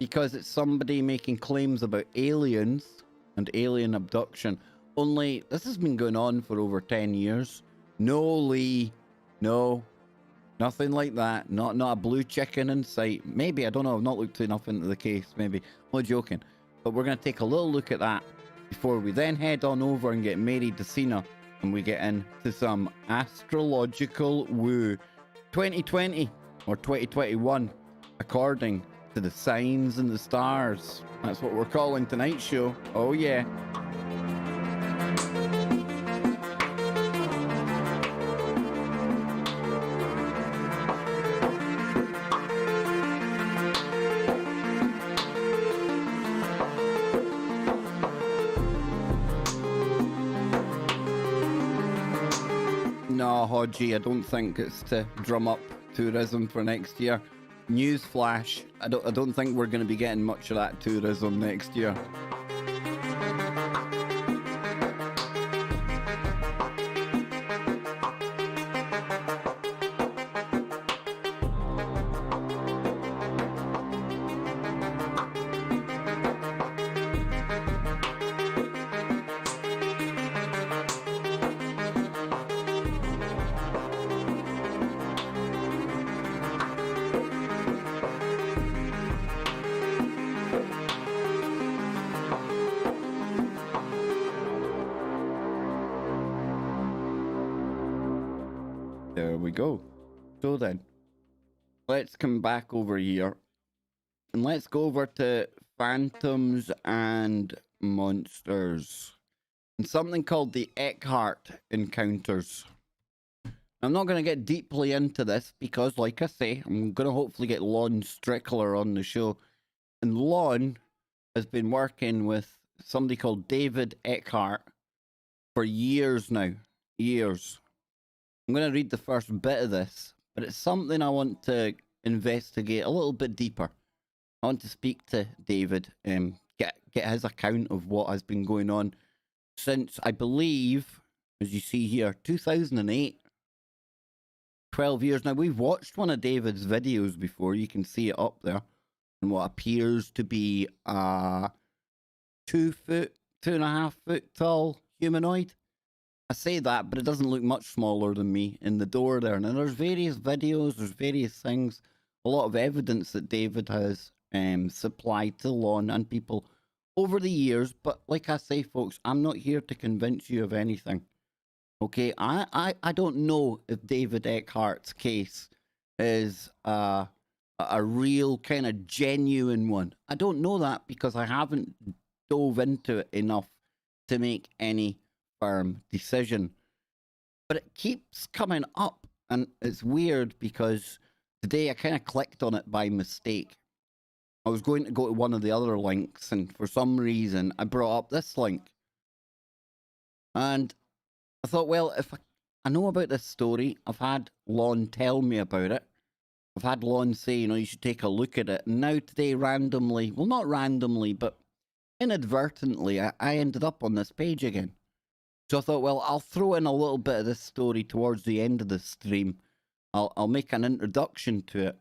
Speaker 2: because it's somebody making claims about aliens and alien abduction. Only, this has been going on for over 10 years. No, Lee. No. Nothing like that. Not a blue chicken in sight. Maybe, I don't know. I've not looked enough into the case. Maybe. I'm joking. But we're going to take a little look at that before we then head on over and get Mary Dusina and we get into some astrological woo. 2020 or 2021, according to the signs and the stars. That's what we're calling tonight's show. Oh, yeah. No, Hodgie, I don't think it's to drum up tourism for next year. Newsflash, I don't think we're going to be getting much of that tourism next year. There we go. So then, let's come back over here and let's go over to Phantoms and Monsters and something called the Eckhart Encounters. I'm not going to get deeply into this because, like I say, I'm going to hopefully get Lon Strickler on the show. And Lon has been working with somebody called David Eckhart for years now. Years. I'm going to read the first bit of this, but it's something I want to investigate a little bit deeper. I want to speak to David and get his account of what has been going on since, I believe, as you see here, 2008. 12 years. Now, we've watched one of David's videos before. You can see it up there. And what appears to be a 2.5 foot tall humanoid. I say that, but it doesn't look much smaller than me in the door there. Now, there's various videos, there's various things, a lot of evidence that David has supplied to Lon and people over the years. But like I say, folks, I'm not here to convince you of anything. Okay, I don't know if David Eckhart's case is a real kind of genuine one. I don't know that because I haven't dove into it enough to make any firm decision. But it keeps coming up, and it's weird because today I kind of clicked on it by mistake. I was going to go to one of the other links, and for some reason I brought up this link. And I thought, well, if I know about this story, I've had Lon tell me about it. I've had Lon say, you should take a look at it. And now today, randomly, well, not randomly, but inadvertently, I ended up on this page again. So I thought, well, I'll throw in a little bit of this story towards the end of the stream. I'll make an introduction to it.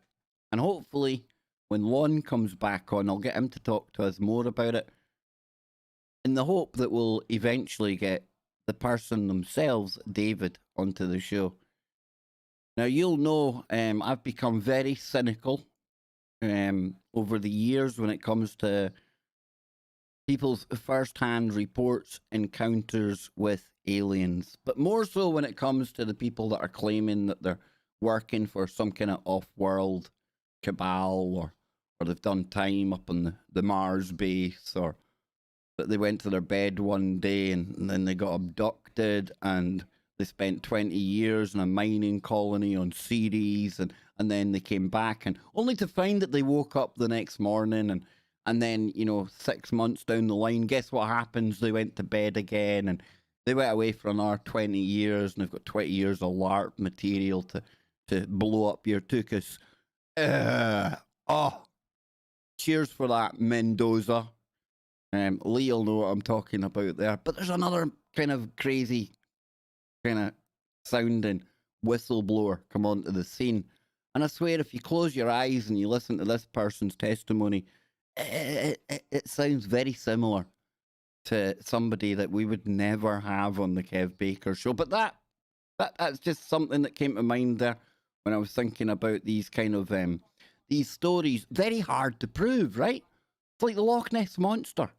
Speaker 2: And hopefully, when Lon comes back on, I'll get him to talk to us more about it, in the hope that we'll eventually get the person themselves, David, onto the show. Now, you'll know I've become very cynical over the years when it comes to people's first-hand reports, encounters with aliens, but more so when it comes to the people that are claiming that they're working for some kind of off-world cabal, or they've done time up on the Mars base, or that they went to their bed one day and then they got abducted and they spent 20 years in a mining colony on Ceres, and then they came back, and only to find that they woke up the next morning, and then, 6 months down the line, guess what happens? They went to bed again, and they went away for another 20 years, and they've got 20 years of LARP material to blow up your tuchus. Cheers for that, Mendoza. Lee'll know what I'm talking about there. But there's another kind of crazy, kind of sounding whistleblower come onto the scene. And I swear, if you close your eyes and you listen to this person's testimony, it sounds very similar to somebody that we would never have on the Kev Baker show. But that's just something that came to mind there when I was thinking about these kind of these stories. Very hard to prove, right? It's like the Loch Ness Monster. I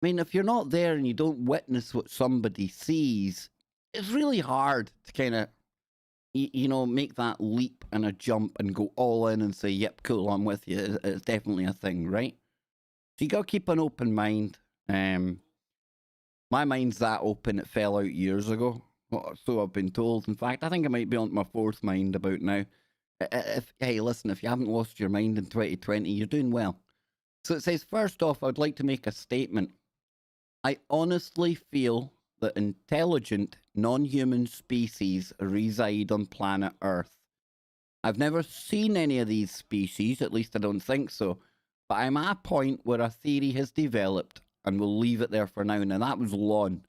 Speaker 2: mean, if you're not there and you don't witness what somebody sees, it's really hard to kind of, make that leap and a jump and go all in and say, yep, cool, I'm with you. It's definitely a thing, right? So you got to keep an open mind. My mind's that open, it fell out years ago. So I've been told. In fact, I think I might be on my fourth mind about now. Hey, listen, if you haven't lost your mind in 2020, you're doing well. So it says, first off, I'd like to make a statement. I honestly feel that intelligent, non-human species reside on planet Earth. I've never seen any of these species, at least I don't think so, but I'm at a point where a theory has developed, and we'll leave it there for now. Now, that was Lon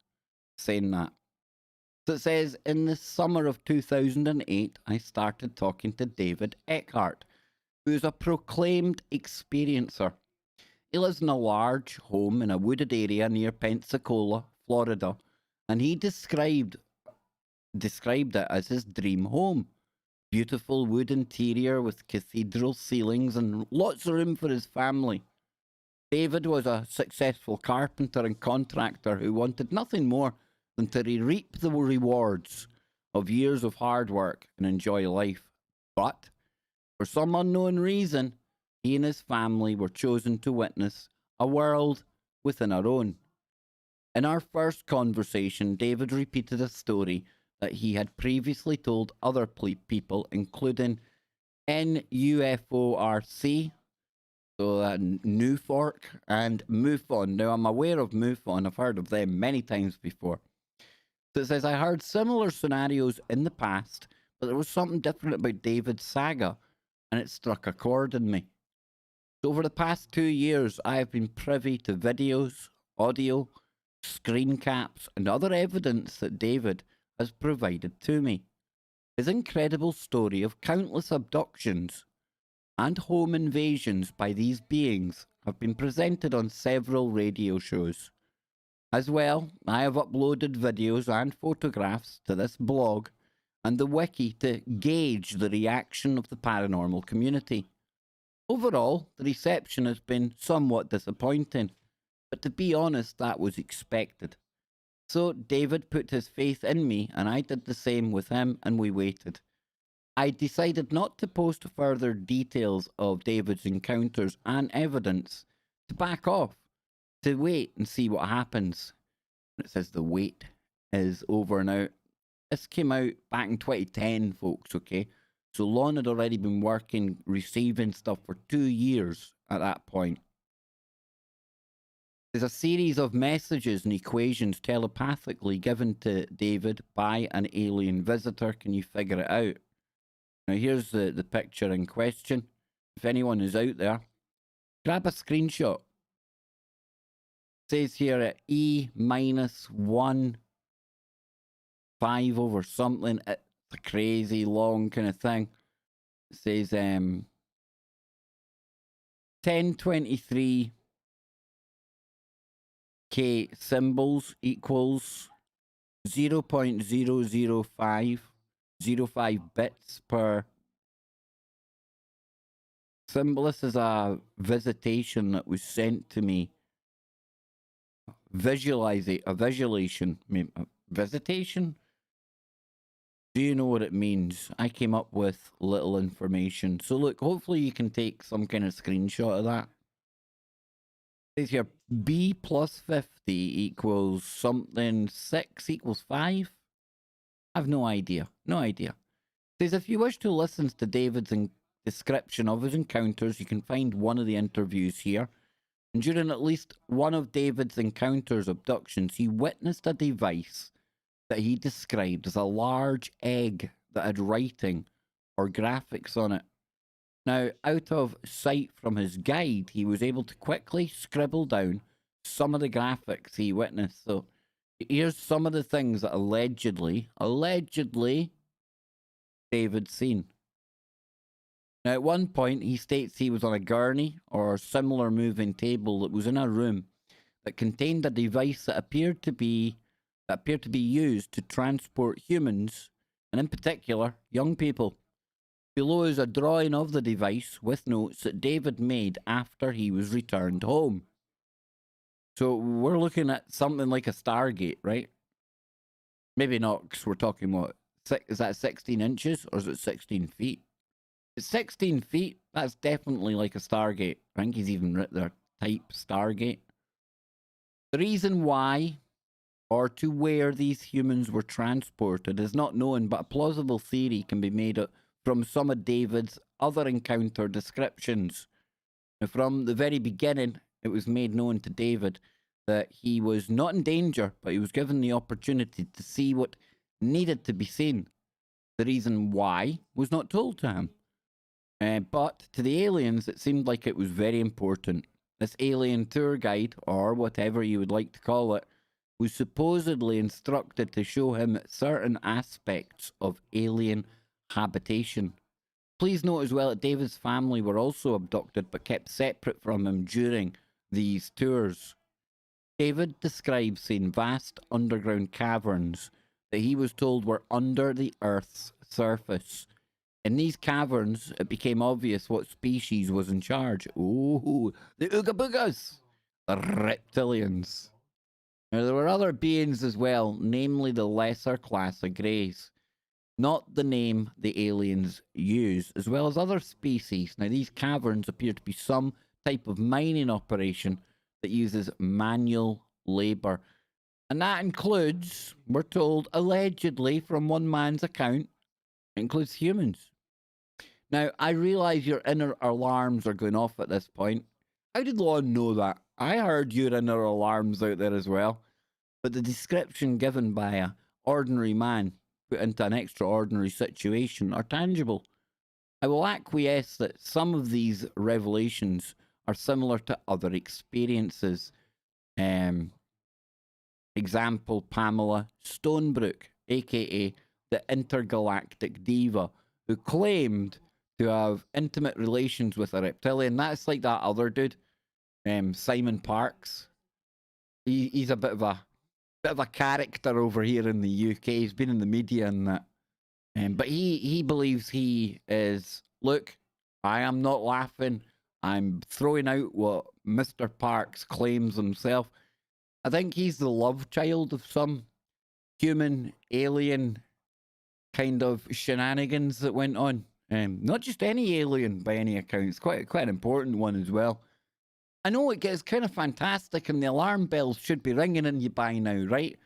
Speaker 2: saying that. So it says, in the summer of 2008, I started talking to David Eckhart, who is a proclaimed experiencer. He lives in a large home in a wooded area near Pensacola, Florida, and he described it as his dream home. Beautiful wood interior with cathedral ceilings and lots of room for his family. David was a successful carpenter and contractor who wanted nothing more than to reap the rewards of years of hard work and enjoy life. But, for some unknown reason, he and his family were chosen to witness a world within our own. In our first conversation, David repeated a story that he had previously told other people, including NUFORC, so Newfork, and MUFON. Now, I'm aware of MUFON. I've heard of them many times before. So it says, I heard similar scenarios in the past, but there was something different about David's saga, and it struck a chord in me. So over the past 2 years, I have been privy to videos, audio, screen caps, and other evidence that David has provided to me. His incredible story of countless abductions and home invasions by these beings have been presented on several radio shows. As well, I have uploaded videos and photographs to this blog and the wiki to gauge the reaction of the paranormal community. Overall, the reception has been somewhat disappointing, but to be honest, that was expected. So David put his faith in me, and I did the same with him, and we waited. I decided not to post further details of David's encounters and evidence, to back off, to wait and see what happens. It says the wait is over now. This came out back in 2010, folks, okay? So Lon had already been working, receiving stuff for 2 years at that point. There's a series of messages and equations telepathically given to David by an alien visitor. Can you figure it out? Now here's the picture in question. If anyone is out there, grab a screenshot. It says here at E minus 1 5 over something. It's a crazy long kind of thing. It says 1023 K symbols equals 0.005 bits per symbol. This is a visitation that was sent to me. Visualization. Visitation? Do you know what it means? I came up with little information. So look, hopefully you can take some kind of screenshot of that. It says here, B plus 50 equals something 6 equals 5? I have no idea. No idea. It says, if you wish to listen to David's description of his encounters, you can find one of the interviews here. And during at least one of David's encounters, abductions, he witnessed a device that he described as a large egg that had writing or graphics on it. Now, out of sight from his guide, he was able to quickly scribble down some of the graphics he witnessed. So here's some of the things that allegedly David's seen. Now, at one point, he states he was on a gurney or similar moving table that was in a room that contained a device that appeared to be used to transport humans, and in particular, young people. Below is a drawing of the device with notes that David made after he was returned home. So we're looking at something like a Stargate, right? Maybe not, because we're talking what? Is that 16 inches or is it 16 feet? It's 16 feet. That's definitely like a Stargate. I think he's even written there, type Stargate. The reason why or to where these humans were transported is not known, but a plausible theory can be made from some of David's other encounter descriptions. Now, from the very beginning, it was made known to David that he was not in danger, but he was given the opportunity to see what needed to be seen. The reason why was not told to him. But to the aliens, it seemed like it was very important. This alien tour guide, or whatever you would like to call it, was supposedly instructed to show him certain aspects of alien habitation. Please note as well that David's family were also abducted but kept separate from him during these tours. David describes seeing vast underground caverns that he was told were under the Earth's surface. In these caverns, it became obvious what species was in charge. Ooh, the Ooga Boogas! The reptilians. Now, there were other beings as well, namely the lesser class of Greys. Not the name the aliens use, as well as other species. Now, these caverns appear to be some type of mining operation that uses manual labour. And that includes, we're told, allegedly, from one man's account, includes humans. Now, I realise your inner alarms are going off at this point. How did Lon know that? I heard your inner alarms out there as well. But the description given by an ordinary man put into an extraordinary situation are tangible. I will acquiesce that some of these revelations are similar to other experiences. Example, Pamela Stonebrook, aka the intergalactic diva, who claimed to have intimate relations with a reptilian. That's like that other dude, Simon Parks. He's a bit of a character over here in the UK. He's been in the media and that. But he believes he is, look, I am not laughing. I'm throwing out what Mr. Parks claims himself. I think he's the love child of some human alien kind of shenanigans that went on. Not just any alien by any account. It's quite an important one as well. I know it gets kind of fantastic and the alarm bells should be ringing in you by now, right?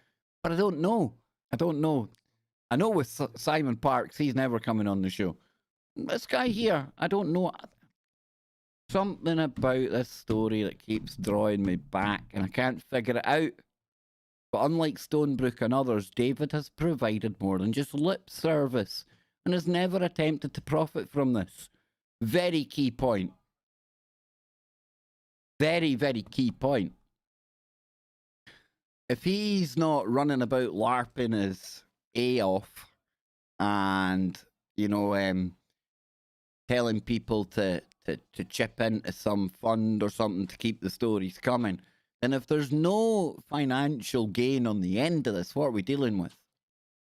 Speaker 2: But I don't know. I know with Simon Parks, he's never coming on the show. This guy here, I don't know. Something about this story that keeps drawing me back and I can't figure it out. But unlike Stonebrook and others, David has provided more than just lip service and has never attempted to profit from this. Very key point. Very, very key point. If he's not running about LARPing his A off and, you know, telling people to chip into some fund or something to keep the stories coming, then if there's no financial gain on the end of this, what are we dealing with?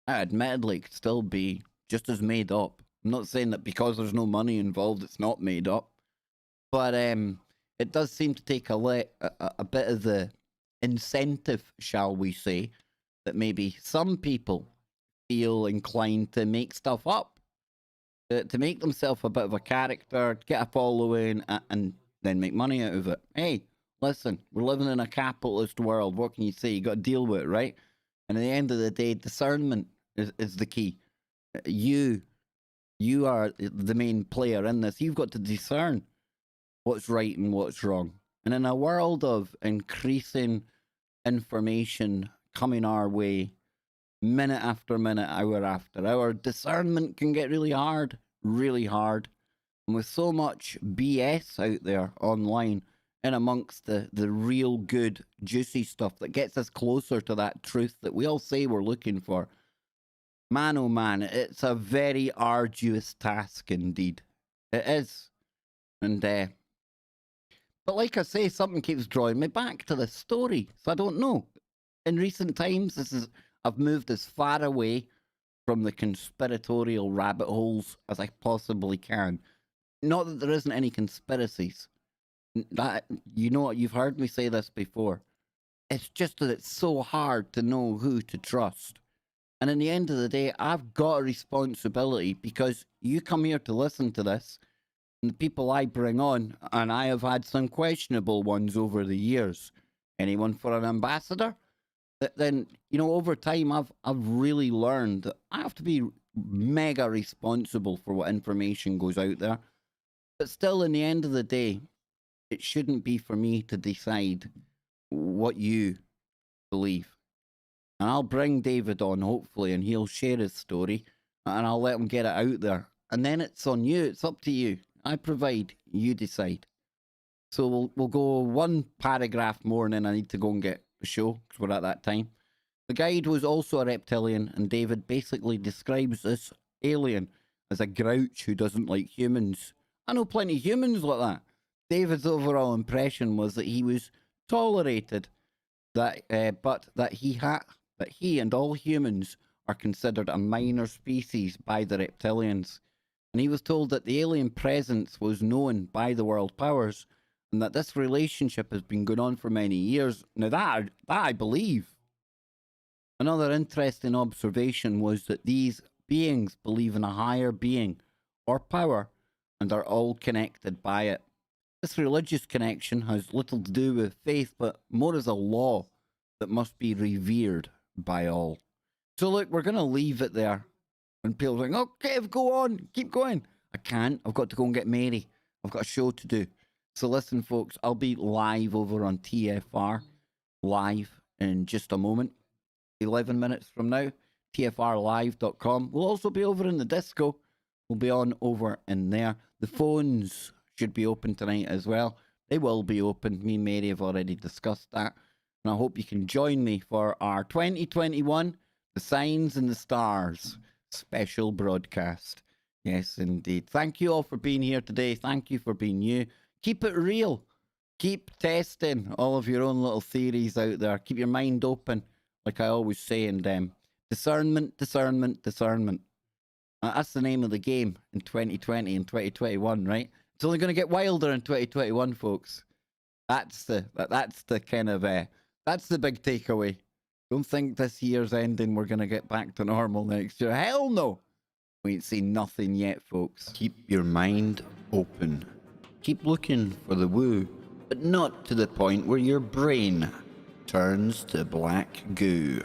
Speaker 2: Admittedly, it could still be just as made up. I'm not saying that because there's no money involved, it's not made up. But it does seem to take a bit of the incentive, shall we say, that maybe some people feel inclined to make stuff up, to make themselves a bit of a character, get a following, and then make money out of it. Hey, listen, we're living in a capitalist world. What can you say? You got to deal with it, right? And at the end of the day, discernment is the key. You are the main player in this. You've got to discern what's right and what's wrong. And in a world of increasing information coming our way, minute after minute, hour after hour, discernment can get really hard, really hard. And with so much BS out there online, in amongst the real good, juicy stuff that gets us closer to that truth that we all say we're looking for, man, oh man, it's a very arduous task indeed. It is. And, but like I say, something keeps drawing me back to this story. So I don't know. In recent times, I've moved as far away from the conspiratorial rabbit holes as I possibly can. Not that there isn't any conspiracies. That, you know, you've heard me say this before. It's just that it's so hard to know who to trust. And in the end of the day, I've got a responsibility because you come here to listen to this, and the people I bring on, and I have had some questionable ones over the years. Anyone for an ambassador? Then, you know, over time, I've really learned that I have to be mega responsible for what information goes out there. But still, in the end of the day, it shouldn't be for me to decide what you believe. And I'll bring David on, hopefully, and he'll share his story, and I'll let him get it out there. And then it's on you. It's up to you. I provide. You decide. So we'll go one paragraph more, and then I need to go and get the show, because we're at that time. The guide was also a reptilian, and David basically describes this alien as a grouch who doesn't like humans. I know plenty of humans like that. David's overall impression was that he was tolerated, but that he and all humans are considered a minor species by the reptilians. And he was told that the alien presence was known by the world powers, and that this relationship has been going on for many years. Now that I believe. Another interesting observation was that these beings believe in a higher being or power, and are all connected by it. This religious connection has little to do with faith, but more as a law that must be revered by all. So look, we're going to leave it there. And people are like, okay, go on, keep going. I can't. I've got to go and get Mary. I've got a show to do. So listen, folks, I'll be live over on TFR, live in just a moment. 11 minutes from now, tfrlive.com. We'll also be over in the disco. We'll be on over in there. The phones should be open tonight as well. They will be open. Me and Mary have already discussed that. And I hope you can join me for our 2021 The Signs and the Stars special broadcast. Yes, indeed. Thank you all for being here today. Thank you for being you. Keep it real. Keep testing all of your own little theories out there. Keep your mind open, like I always say in them. Discernment, discernment, discernment. That's the name of the game in 2020 and 2021, right? It's only going to get wilder in 2021, folks. That's the kind of that's the big takeaway. Don't think this year's ending we're going to get back to normal next year. Hell no. We ain't seen nothing yet, folks. Keep your mind open. Keep looking for the woo, but not to the point where your brain turns to black goo.